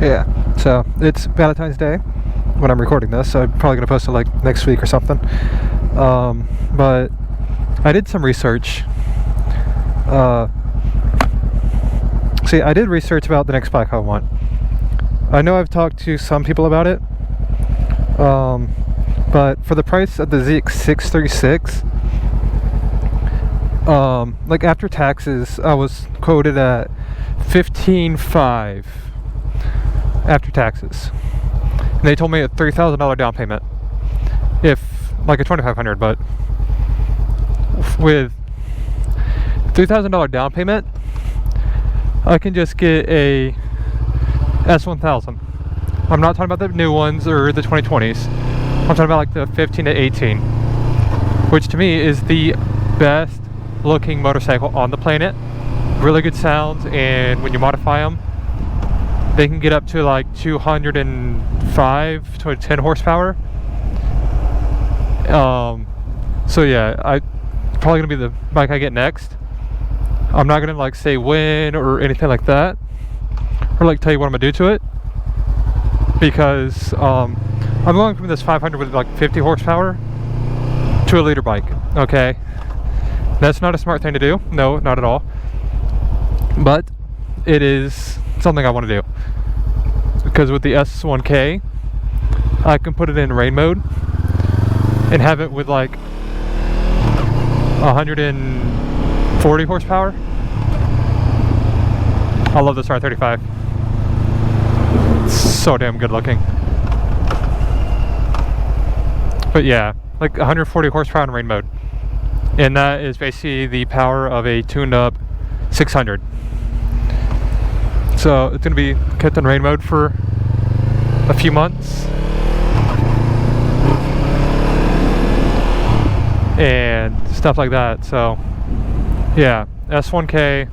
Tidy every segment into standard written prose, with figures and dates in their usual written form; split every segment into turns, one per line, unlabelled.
Yeah, so it's Valentine's Day when I'm recording this, so I'm probably gonna post it like next week or something. But I did some research. I did research about the next bike I want. I know I've talked to some people about it, but for the price of the ZX636, like after taxes, I was quoted at $15,500 after taxes. And they told me a $3,000 down payment, if like a $2,500, but with $3,000 down payment, I can just get a S1000. I'm not talking about the new ones or the 2020s. I'm talking about like the 15 to 18, which to me is the best looking motorcycle on the planet. Really good sounds, and when you modify them, they can get up to like 205 to 10 horsepower. So yeah, I probably gonna be the bike I get next. I'm not gonna like say when or anything like that, or like tell you what I'm gonna do to it, because I'm going from this 500 with like 50 horsepower to a liter bike. Okay, that's not a smart thing to do. No, not at all. But it is something I want to do, because with the S1K, I can put it in rain mode and have it with like 140 horsepower. I love this R35. It's so damn good looking. But yeah, like 140 horsepower in rain mode, and that is basically the power of a tuned up 600. So it's going to be kept in rain mode for a few months, and stuff like that. So yeah, S1K,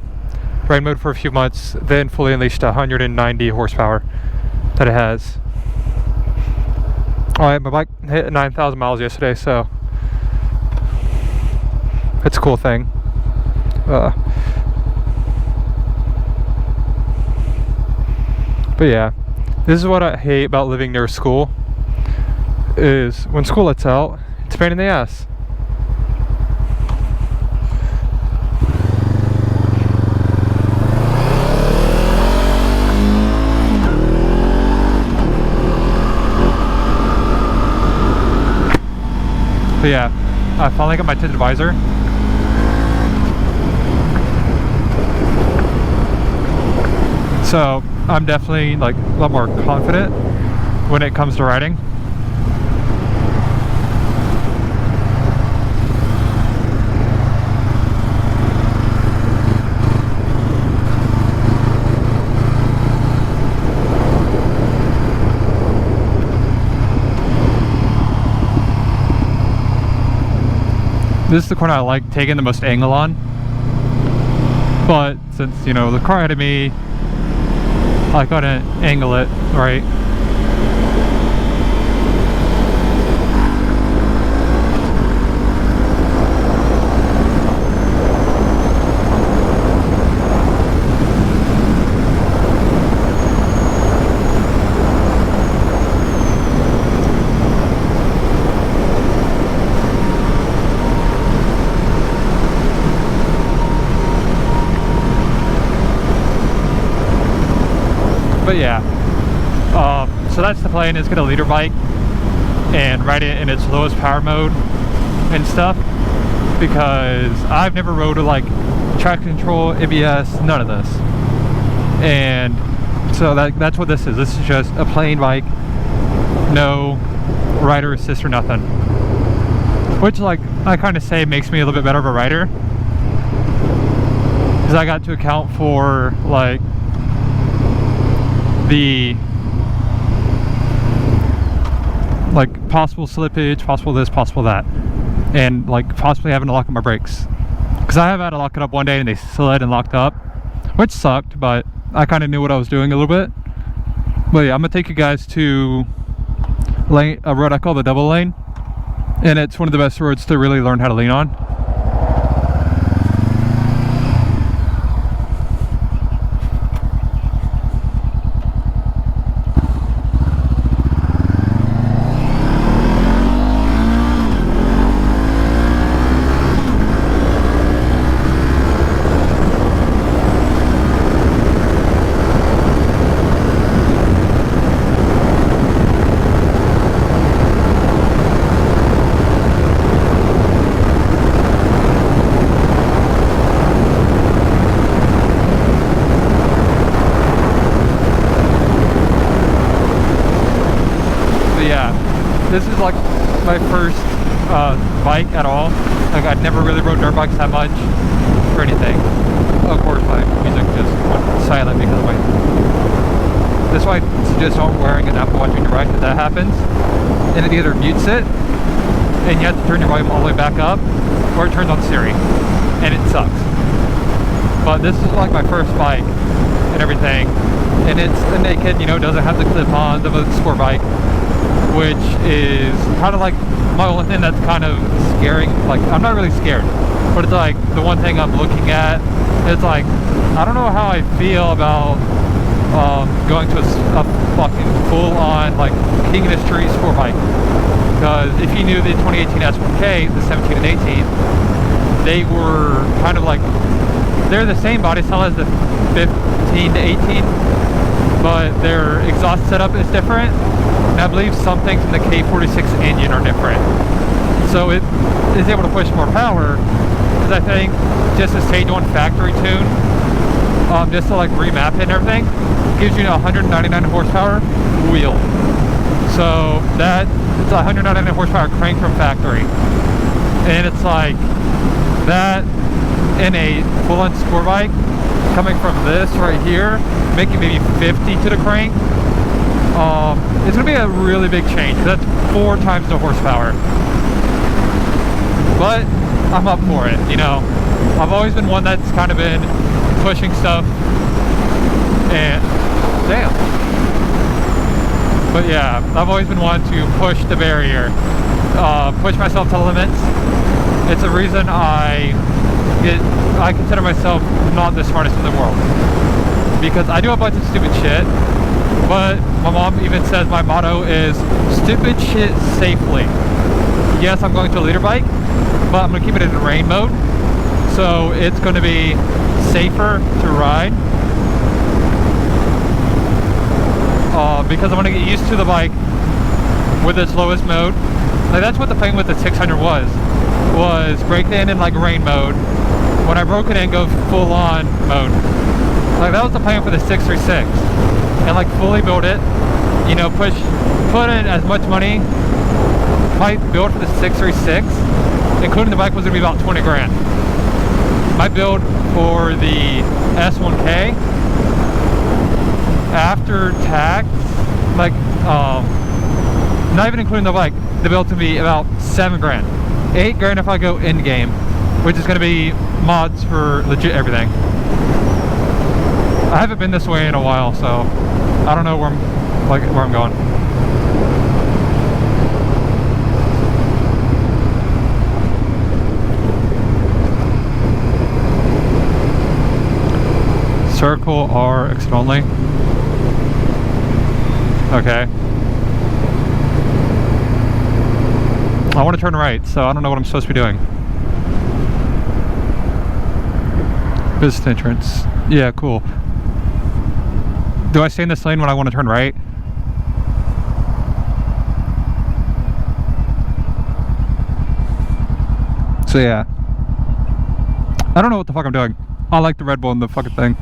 rain mode for a few months, then fully unleashed 190 horsepower that it has. Alright, my bike hit 9,000 miles yesterday, so it's a cool thing. But yeah, this is what I hate about living near school, is when school lets out, it's a pain in the ass. But yeah, I finally got my tinted visor. So I'm definitely like a lot more confident when it comes to riding. This is the corner I like taking the most angle on, but since, you know, the car ahead of me, I couldn't angle it right. But yeah, so that's the plan, is get a liter bike and ride it in its lowest power mode and stuff, because I've never rode with like traction control, ABS, none of this. And so that's what this is. This is just a plain bike, no rider assist or nothing, which, like, I kind of say makes me a little bit better of a rider, because I got to account for like the like possible slippage, possible this, possible that, and like possibly having to lock up my brakes, because I have had to lock it up one day and they slid and locked up, which sucked, but I kind of knew what I was doing a little bit. But yeah, I'm gonna take you guys to a road I call the double lane, and it's one of the best roads to really learn how to lean on. this is like my first bike at all. Like I'd never really rode dirt bikes that much or anything. Of course my music just went silent because of my... That's why I suggest not wearing an Apple Watch when you ride, because that happens. And it either mutes it, and you have to turn your volume all the way back up, or it turns on Siri, and it sucks. But this is like my first bike and everything, and it's a naked, you know, doesn't have the clip-ons of a sport bike, which is kind of like my only thing that's kind of scaring. Like, I'm not really scared, but it's like the one thing I'm looking at. It's like, I don't know how I feel about going to a fucking full-on like King of the Street sport bike. Because if you knew the 2018 S1K, the 17 and 18, they were kind of like, they're the same body style as the 15 to 18, but their exhaust setup is different, and I believe some things in the K46 engine are different. So it is able to push more power, because I think just a stage 1 factory tune, just to like remap it and everything, gives you 199 horsepower wheel. So that, it's a 199 horsepower crank from factory, and it's like that in a full-on sport bike coming from this right here, making maybe 50 to the crank. It's gonna be a really big change. That's 4 times the horsepower, but I'm up for it. You know, I've always been one that's kind of been pushing stuff, and damn. But yeah, I've always been one to push the barrier, push myself to limits. It's a reason I consider myself not the smartest in the world, because I do a bunch of stupid shit, but my mom even says my motto is stupid shit safely. Yes, I'm going to a leader bike, but I'm going to keep it in rain mode, so it's going to be safer to ride, because I'm going to get used to the bike with its lowest mode. Like, that's what the thing with the 600 was break it in like rain mode. When I broke it in, go full on mode. Like, that was the plan for the 636, and like fully build it, you know, put in as much money. My build for the 636, including the bike, was gonna be about 20 grand. My build for the S1K, after tax, like not even including the bike, the build's gonna be about 7 grand. 8 grand if I go in game, which is gonna be mods for legit everything. I haven't been this way in a while, so I don't know where I'm going. Circle R exit only. Okay. I want to turn right, so I don't know what I'm supposed to be doing. Business entrance. Yeah, cool. Do I stay in this lane when I want to turn right? So yeah. I don't know what the fuck I'm doing. I like the Red Bull and the fucking thing.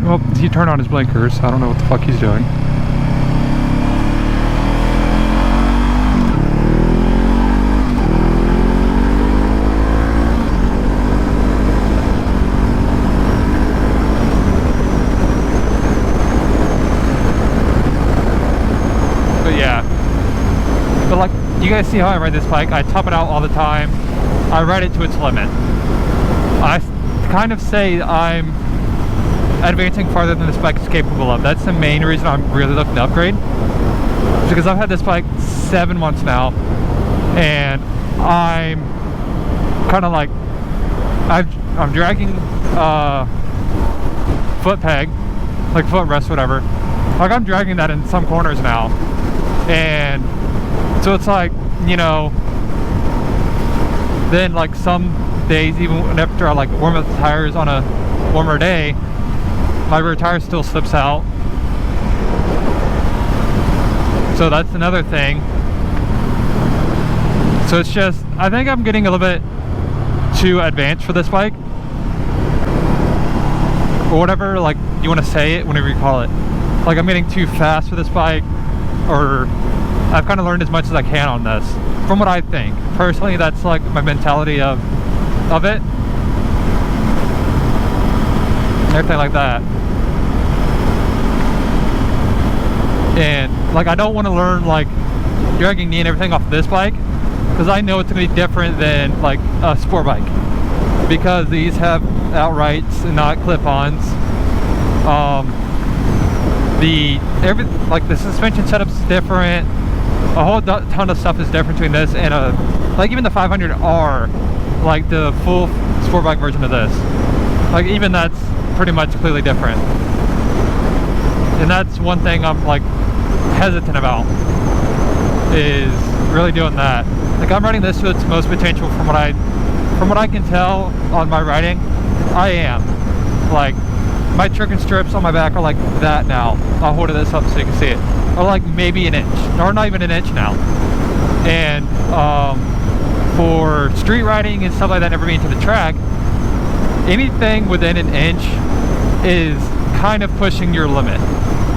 Well, he turned on his blinkers. I don't know what the fuck he's doing. But yeah. But like, you guys see how I ride this bike? I top it out all the time. I ride it to its limit. I kind of say I'm advancing farther than this bike is capable of. That's the main reason I'm really looking to upgrade, because I've had this bike 7 months now, and I'm kind of like, I'm dragging foot peg, like foot rest, whatever. Like, I'm dragging that in some corners now, and so it's like, you know, then like some days, even after I like warm up the tires on a warmer day, my rear tire still slips out. So that's another thing. So it's just, I think I'm getting a little bit too advanced for this bike, or whatever, like you want to say it, whenever you call it. Like I'm getting too fast for this bike, or I've kind of learned as much as I can on this, from what I think. Personally, that's like my mentality of it. Everything like that. And like I don't want to learn like dragging knee and everything off this bike, because I know it's going to be different than like a sport bike, because these have outrights and not clip-ons. The suspension setup's different. A whole ton of stuff is different between this and like even the 500R, like the full sport bike version of this. Like even that's pretty much completely different. And that's one thing I'm like hesitant about, is really doing that. Like I'm riding this to its most potential from what I can tell on my riding. I am. Like my trick and strips on my back are like that now. I'll hold this up so you can see it. Or like maybe an inch, or not even an inch now. And for street riding and stuff like that, never being to the track, anything within an inch is kind of pushing your limit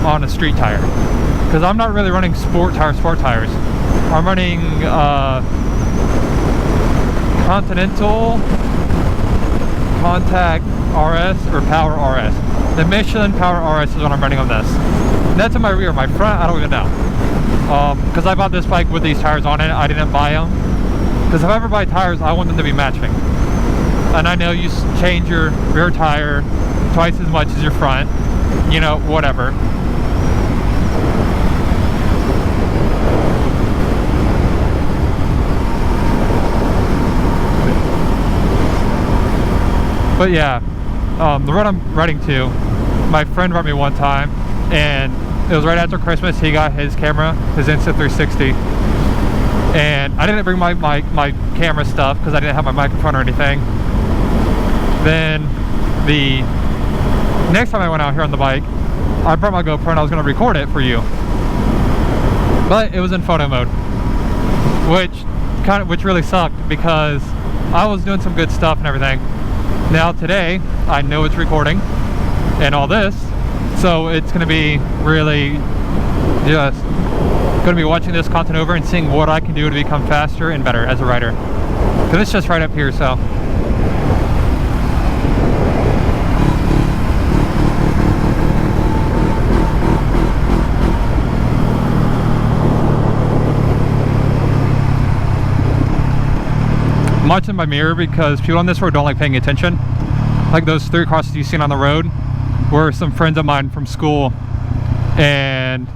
on a street tire. Because I'm not really running sport tires. I'm running Continental Contact RS or Power RS. The Michelin Power RS is what I'm running on this. And that's in my rear. My front, I don't even know. Because I bought this bike with these tires on it. I didn't buy them. Because if I ever buy tires, I want them to be matching. And I know you change your rear tire twice as much as your front. You know, whatever. But yeah, the road I'm riding to, my friend brought me one time, and it was right after Christmas. He got his camera, his Insta360, and I didn't bring my camera stuff because I didn't have my microphone or anything. Then the next time I went out here on the bike, I brought my GoPro and I was going to record it for you, but it was in photo mode, which really sucked, because I was doing some good stuff and everything. Now today, I know it's recording and all this, so it's going to be really just going to be watching this content over and seeing what I can do to become faster and better as a rider. Because it's just right up here, so. I'm watching my mirror because people on this road don't like paying attention. Like those 3 crosses you've seen on the road were some friends of mine from school, and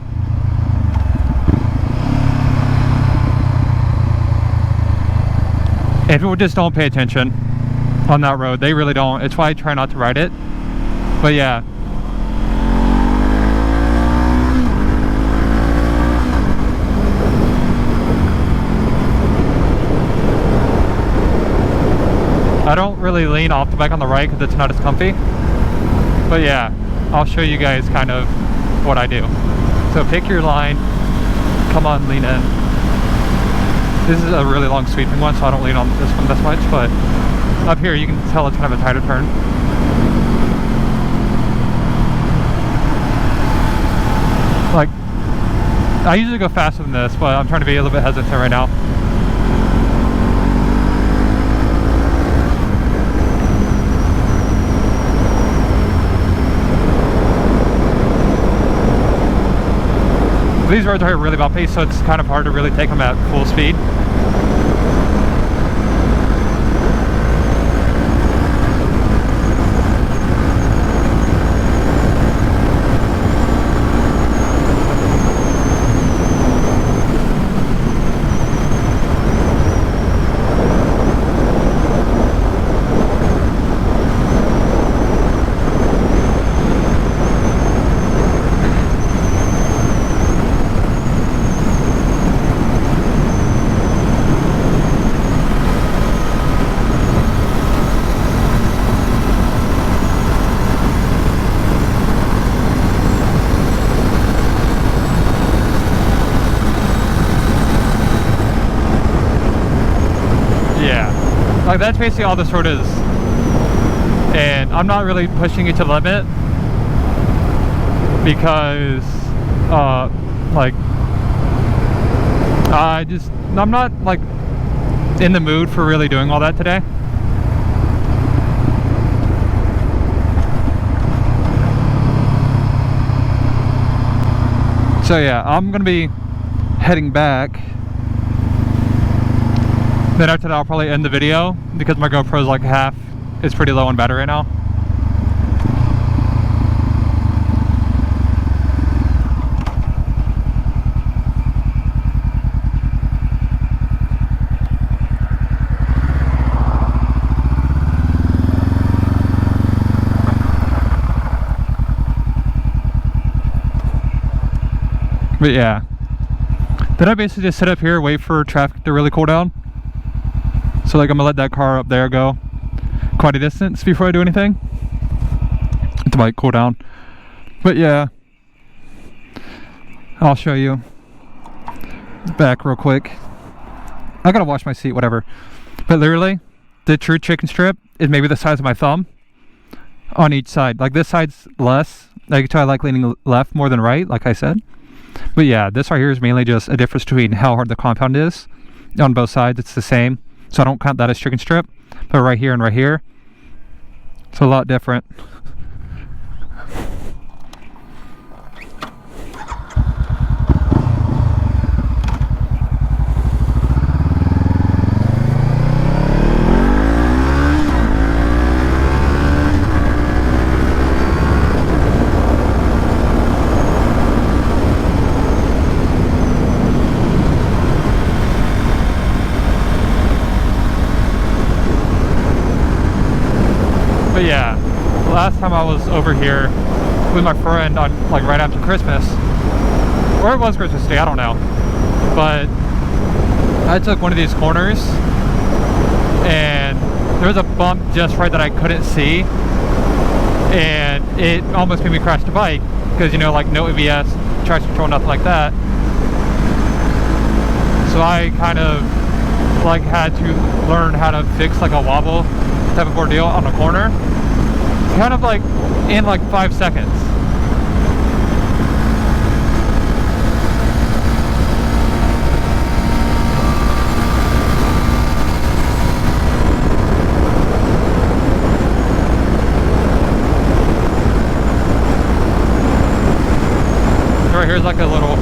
people just don't pay attention on that road. They really don't. It's why I try not to ride it. But yeah. I don't really lean off the bike on the right because it's not as comfy. But yeah, I'll show you guys kind of what I do. So pick your line, come on, lean in. This is a really long sweeping one, so I don't lean on this one this much, but up here you can tell it's kind of a tighter turn. Like, I usually go faster than this, but I'm trying to be a little bit hesitant right now. These roads are really bumpy, so it's kind of hard to really take them at full speed. Like that's basically all this road is. And I'm not really pushing it to the limit because like I'm not like in the mood for really doing all that today. So yeah, I'm gonna be heading back. Then after that I'll probably end the video because my GoPro's like half, it's pretty low on battery right now. But yeah, then I basically just sit up here, wait for traffic to really cool down. So like I'm gonna let that car up there go quite a distance before I do anything. It might cool down. But yeah, I'll show you back real quick. I gotta wash my seat, whatever. But literally, the true chicken strip is maybe the size of my thumb on each side. Like this side's less. Like I like leaning left more than right, like I said. But yeah, this right here is mainly just a difference between how hard the compound is. On both sides, it's the same. So I don't count that as chicken strip. But right here and right here, it's a lot different. But yeah, last time I was over here with my friend on like right after Christmas, or it was Christmas Day, I don't know. But I took one of these corners and there was a bump just right that I couldn't see, and it almost made me crash the bike because, you know, like no ABS, traction control, nothing like that. So I kind of like had to learn how to fix like a wobble type of ordeal on a corner, kind of like in like 5 seconds. Right here's like a little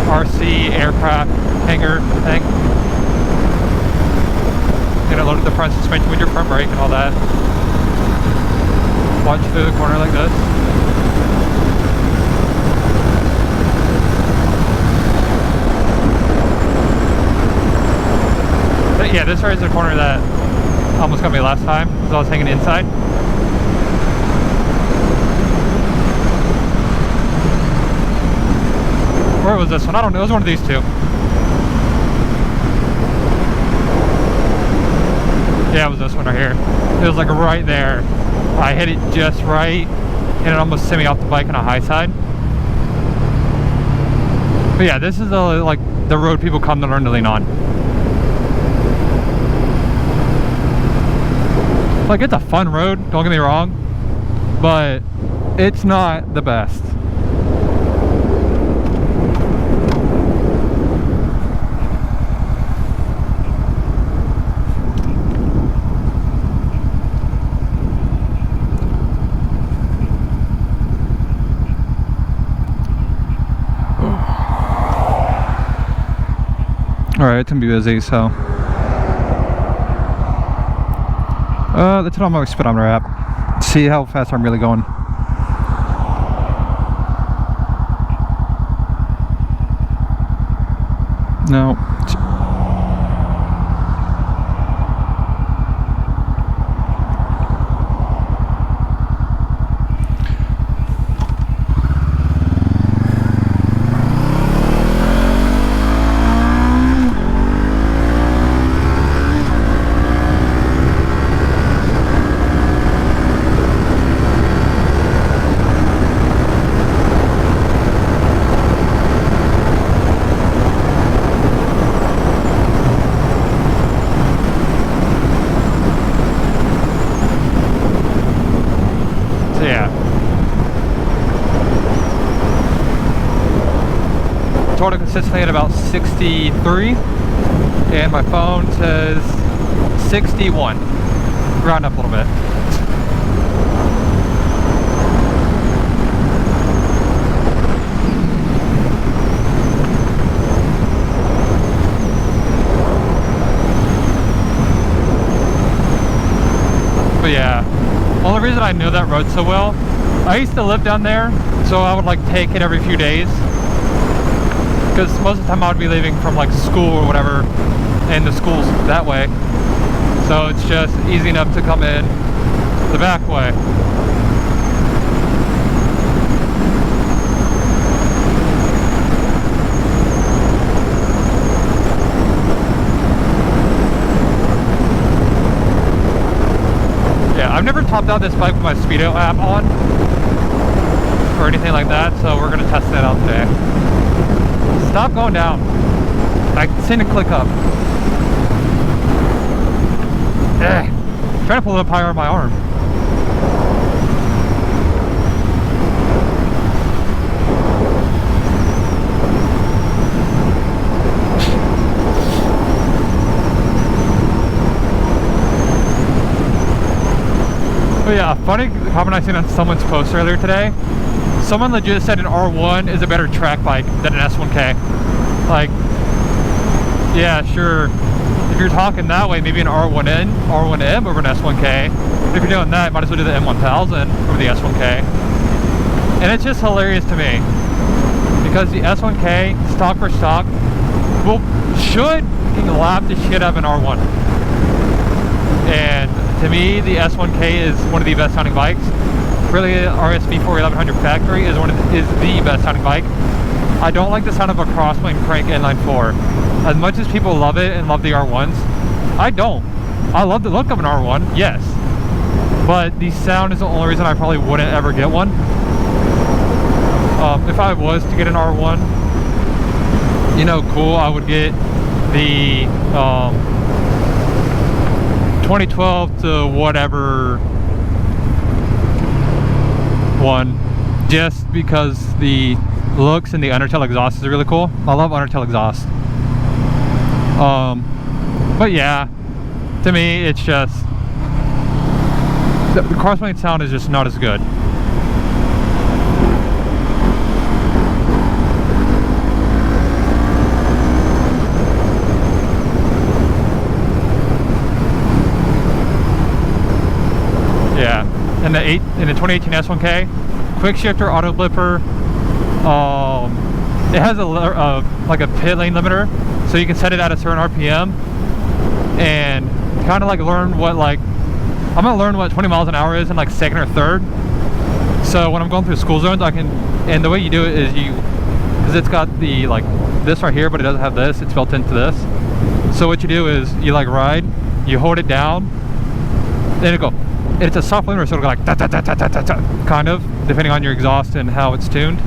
RC aircraft hangar thing. You know, loaded the front suspension with your front brake and all that. Watch through the corner like this. But yeah, this right is the corner that almost got me last time because I was hanging inside. Or was this one? I don't know. It was one of these two. Yeah, it was this one right here. It was like right there. I hit it just right, and it almost sent me off the bike on a high side. But yeah, this is like the road people come to learn to lean on. Like, it's a fun road, don't get me wrong, but it's not the best. Alright, it's gonna be busy, so let's turn on my speedometer app. See how fast I'm really going. No. sits me at about 63, and my phone says 61. Round up a little bit. But yeah, only reason I knew that road so well, I used to live down there, so I would like take it every few days, because most of the time I would be leaving from like school or whatever, and the school's that way, so it's just easy enough to come in the back way. I've never topped out this bike with my Speedo app on or anything like that, so we're gonna test that out today. Stop going down. I seen it click up. Trying to pull it up higher on my arm. But yeah, a funny comment I seen on someone's post earlier today. Someone legit said an R1 is a better track bike than an S1K. Like, yeah, sure. If you're talking that way, maybe an R1N, R1M over an S1K. If you're doing that, might as well do the M1000 over the S1K. And it's just hilarious to me, because the S1K, stock for stock, should lap the shit out of an R1. And to me, the S1K is one of the best sounding bikes. Really, RSV4 1100 factory is the best sounding bike. I don't like the sound of a Crosswind crank inline-4. As much as people love it and love the R1s, I don't. I love the look of an R1, yes. But the sound is the only reason I probably wouldn't ever get one. If I was to get an R1, you know, cool, I would get the 2012 to whatever one, just because the looks and the Undertale exhaust is really cool. I love Undertale exhaust. But yeah, to me it's just the Crosswind sound is just not as good. Yeah, and the 2018 S1K, quick shifter, auto blipper. It has like a pit lane limiter, so you can set it at a certain RPM and kind of like learn what I'm gonna learn what 20 miles an hour is in like second or third. So when I'm going through school zones, I can, and the way you do it is because it's got the this right here, but it doesn't have this. It's built into this. So what you do is you ride, you hold it down, then it go. It's a soft limiter, so it'll go like da, da, da, da, da, da, da, kind of, depending on your exhaust and how it's tuned.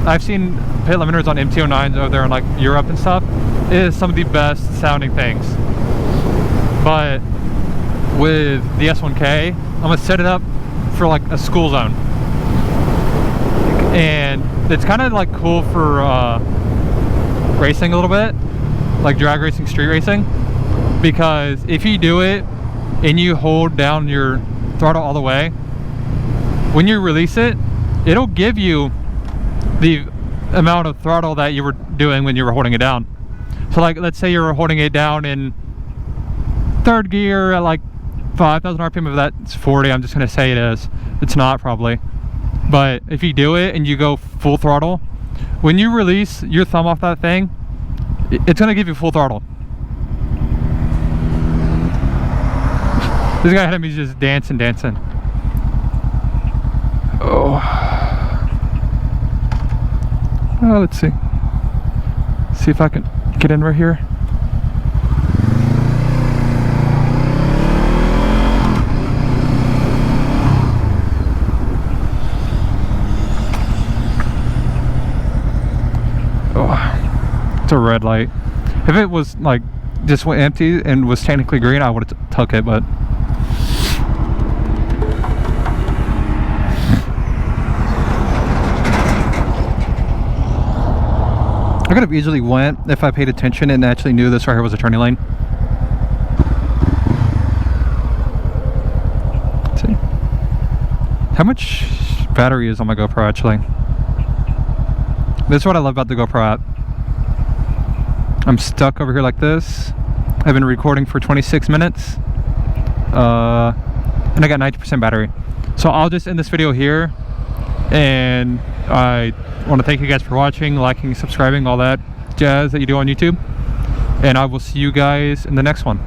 I've seen pit limiters on MT-09s over there in like Europe and stuff. It is some of the best sounding things. But with the S1K, I'm gonna set it up for like a school zone. And it's kind of like cool for racing a little bit, like drag racing, street racing. Because if you do it and you hold down your throttle all the way, when you release it, it'll give you the amount of throttle that you were doing when you were holding it down. So like, let's say you're holding it down in third gear at like 5,000 RPM. If that's 40, I'm just gonna say it is. It's not probably. But if you do it and you go full throttle, when you release your thumb off that thing, it's gonna give you full throttle. This guy had me just dancing. Oh, let's see. See if I can get in right here. Oh, it's a red light. If it was like just went empty and was technically green, I would have took it, but I could have easily went if I paid attention and actually knew this right here was a turning lane. Let's see. How much battery is on my GoPro actually? This is what I love about the GoPro app. I'm stuck over here like this. I've been recording for 26 minutes. And I got 90% battery. So I'll just end this video here. And I want to thank you guys for watching, liking, subscribing, all that jazz that you do on YouTube. And I will see you guys in the next one.